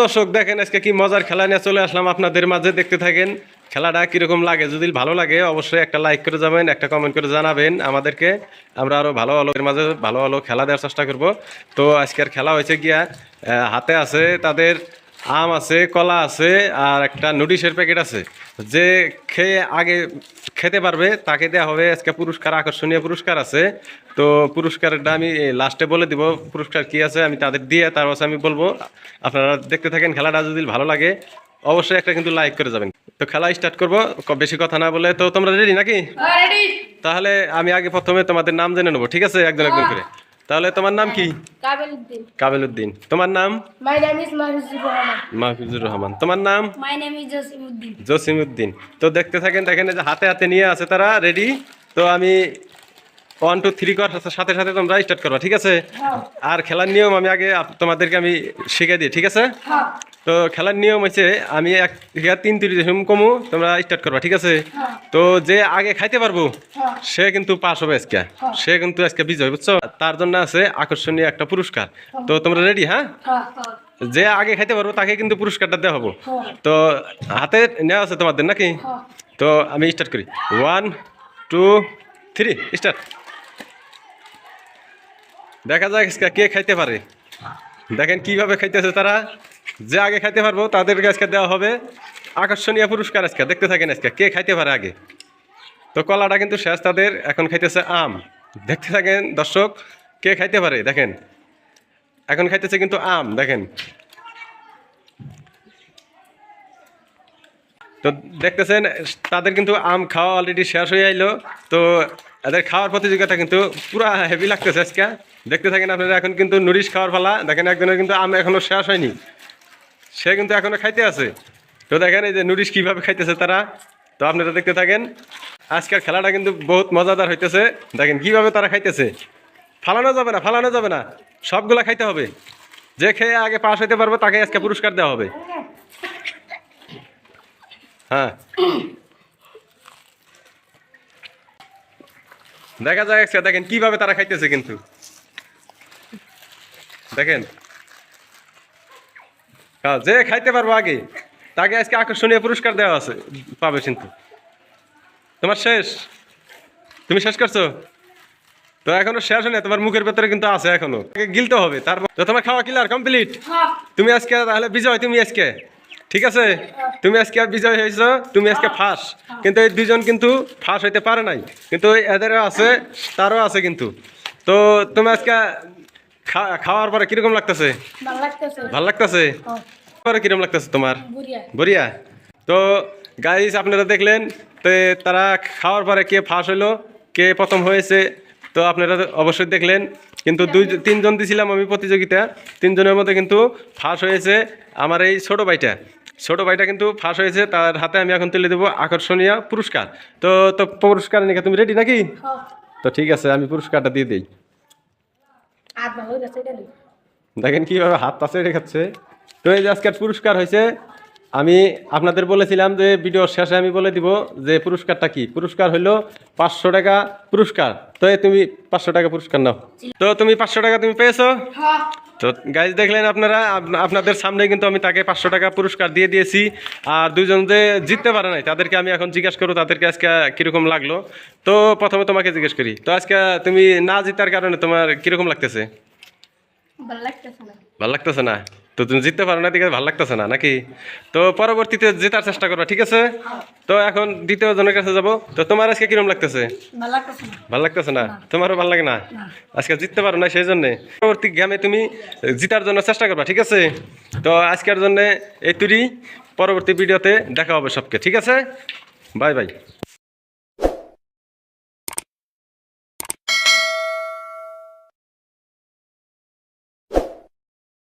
দর্শক দেখেন আজকে কি মজার খেলা নিয়ে চলে আসলাম আপনাদের মাঝে, দেখতে থাকেন খেলাটা কিরকম লাগে। যদি ভালো লাগে অবশ্যই একটা লাইক করে যাবেন, একটা কমেন্ট করে জানাবেন আমাদেরকে। আমরা আরো ভালো ভালো এর মাঝে ভালো ভালো খেলা দেওয়ার চেষ্টা করব। তো আজকের খেলা হয়েছে গিয়া হাতে আছে তাদের আম আছে, কলা আছে আর একটা নুডিশের প্যাকেট আছে। যে খেয়ে আগে খেতে পারবে তাকে দেওয়া হবে আজকে পুরস্কার, আকর্ষণীয় পুরস্কার আছে। তো পুরস্কারটা আমি লাস্টে বলে দিব পুরস্কার কি আছে, আমি তাদের দিয়ে তারপর আমি বলবো। আপনারা দেখতে থাকেন খেলাটা, যদি ভালো লাগে অবশ্যই একটা কিন্তু লাইক করে যাবেন। তো খেলা স্টার্ট করবো বেশি কথা না বলে। তো তোমরা রেডি নাকি? তাহলে আমি আগে প্রথমে তোমাদের নাম জেনে নেবো, ঠিক আছে, একজন একজন করে। তাহলে তোমার নাম কি? কাবেলউদ্দিন। কাবেলউদ্দিন। তোমার নাম? My name is Mahfuzur Rahman. Mahfuzur Rahman. তোমার নাম? My name is Jasimuddin. Jasimuddin. তো দেখতে থাকেন, দেখেন এই যে হাতে হাতে নিয়ে আছে তারা রেডি। তো আমি 1 2 3 করার সাথে সাথে তোমরা স্টার্ট করবা, ঠিক আছে? আর খেলার নিয়ম আমি আগে তোমাদেরকে আমি শিখিয়ে দিই, ঠিক আছে? তো খেলার নিয়ম হচ্ছে আমি 3 3 কমু, তোমরা স্টার্ট করবা, ঠিক আছে? তো যে আগে খাইতে পারবো সে কিন্তু পাস হবে আজকে, সে কিন্তু আজকে বিজয়, বুঝছো? তার জন্য আছে আকর্ষণীয় একটা পুরস্কার। তো তোমরা রেডি? হ্যাঁ, যে আগে খাইতে পারবো তাকে কিন্তু পুরস্কারটা দেওয়া হবো। তো হাতে নেওয়া আছে তোমাদের নাকি? তো আমি স্টার্ট করি। 1 2 3 স্টার্ট। দেখা যাক কে খাইতে পারে। দেখেন কিভাবে খাইতেছে তারা। যে আগে খাইতে পারবো তাদেরকে আজকে দেওয়া হবে আকর্ষণীয় পুরস্কার। আজকে দেখতে থাকেন আজকে কে খাইতে পারে আগে। তো কলাটা কিন্তু শেষ তাদের, এখন খাইতেছে আম। দেখতে থাকেন দর্শক কে খাইতে পারে। দেখেন এখন খাইতেছে কিন্তু আম, দেখেন। তো দেখতেছেন তাদের কিন্তু আম খাওয়া অলরেডি শেষ হয়ে আইলো। তো এদের খাওয়ার প্রতিযোগিতা কিন্তু পুরা হেভি লাগতেছে আজকে। দেখতে থাকেন আপনারা, এখন কিন্তু নুরিশ খাওয়ার পালা। দেখেন একজনের কিন্তু আম এখনো শেষ হয়নি, সে কিন্তু এখনো খাইতে আছে। তো দেখেন এই যে নুরিশ কিভাবে খাইতেছে তারা। তো আপনারা দেখতে থাকেন, আজকের খেলাটা কিন্তু বহুত মজাদার হইতেছে। দেখেন কিভাবে তারা খাইতেছে। ফালানো যাবে না, ফালানো যাবে না, সবগুলা খাইতে হবে। যে খেয়ে আগে পাস হইতে পারবো তাকে আজকে পুরস্কার দেওয়া হবে। হ্যাঁ, দেখা যায় আজকে দেখেন কিভাবে তারা খাইতেছে। কিন্তু দেখেন যে খাইতে পারবো আগে তাকে আজকে আকর্ষণীয় পুরস্কার দেওয়া আছে, পাবে। কিন্তু তোমার শেষ, তুমি শেষ করছো। তো এখনো শেষ হয় না, তোমার মুখের ভেতরে কিন্তু আছে এখনো, গিলতে হবে। তারপর তো তোমার খাওয়া ক্লিয়ার কমপ্লিট। তুমি আজকে তাহলে বিজয়, তুমি আজকে, ঠিক আছে? তুমি আজকে বিজয় হয়েছো, তুমি আজকে ফার্স্ট। কিন্তু এই দুজন কিন্তু ফার্স্ট হইতে পারে নাই, কিন্তু এদেরও আছে, তারও আছে কিন্তু। তো তুমি আজকে খাওয়ার পরে কিরকম লাগতেছে? ভাল লাগতেছে। পরে কিরকম লাগতেছে তোমার? বড়িয়া। তো গাইস আপনারা দেখলেন, তো তারা খাওয়ার পরে কে ফার্স্ট হইলো, কে প্রথম হয়েছে, তো আপনারা অবশ্যই দেখলেন। কিন্তু 2 3 জন দিছিলাম আমি প্রতিযোগিতা, 3 জনের মধ্যে কিন্তু ফার্স্ট হয়েছে আমার এই ছোট ভাইটা কিন্তু ফার্স্ট হয়েছে। তার হাতে আমি এখন তুলে দেবো আকর্ষণীয় পুরস্কার। তো তো পুরস্কার নিয়ে তুমি রেডি নাকি? তো ঠিক আছে, আমি পুরস্কারটা দিয়ে দিই। দেখেন কিভাবে হাত পাশে রেখাচ্ছে। তো এই যে আজকের পুরস্কার হয়েছে, আমি আপনাদের বলেছিলাম যে ভিডিওর শেষে আমি বলে দিব যে পুরস্কারটা কি। পুরস্কার হইলো 500 টাকা পুরস্কার। তো তুমি 500 টাকা পুরস্কার নাও। তো তুমি 500 টাকা তুমি পেয়েছো। তো গাইজ দেখলেন আপনারা, আপনাদের সামনে কিন্তু আমি তাকে 500 টাকা পুরস্কার দিয়ে দিয়েছি। আর 2 জন যে জিততে পারে নাই তাদেরকে আমি এখন জিজ্ঞাসা করবো তাদেরকে আজকে কিরকম লাগলো। তো প্রথমে তোমাকে জিজ্ঞেস করি, তো আজকে তুমি না জিতার কারণে তোমার কিরকম লাগতেছে? ভাল লাগতেছে না? তো তুমি জিততে পারো না, ঠিক আছে, ভালো লাগতেছে না নাকি? তো পরবর্তীতে জেতার চেষ্টা করবা, ঠিক আছে? তো এখন দ্বিতীয় জনের কাছে যাবো। তো তোমার আজকে কিরকম লাগতেছে? ভাল লাগতেছে না? তোমারও ভাল লাগে না? আজকে জিততে পারো না, সেই জন্যে পরবর্তী গেমে তুমি জিতার জন্য চেষ্টা করবা, ঠিক আছে? তো আজকের জন্য এই তুই, পরবর্তী ভিডিওতে দেখা হবে সবকে, ঠিক আছে? Bye bye.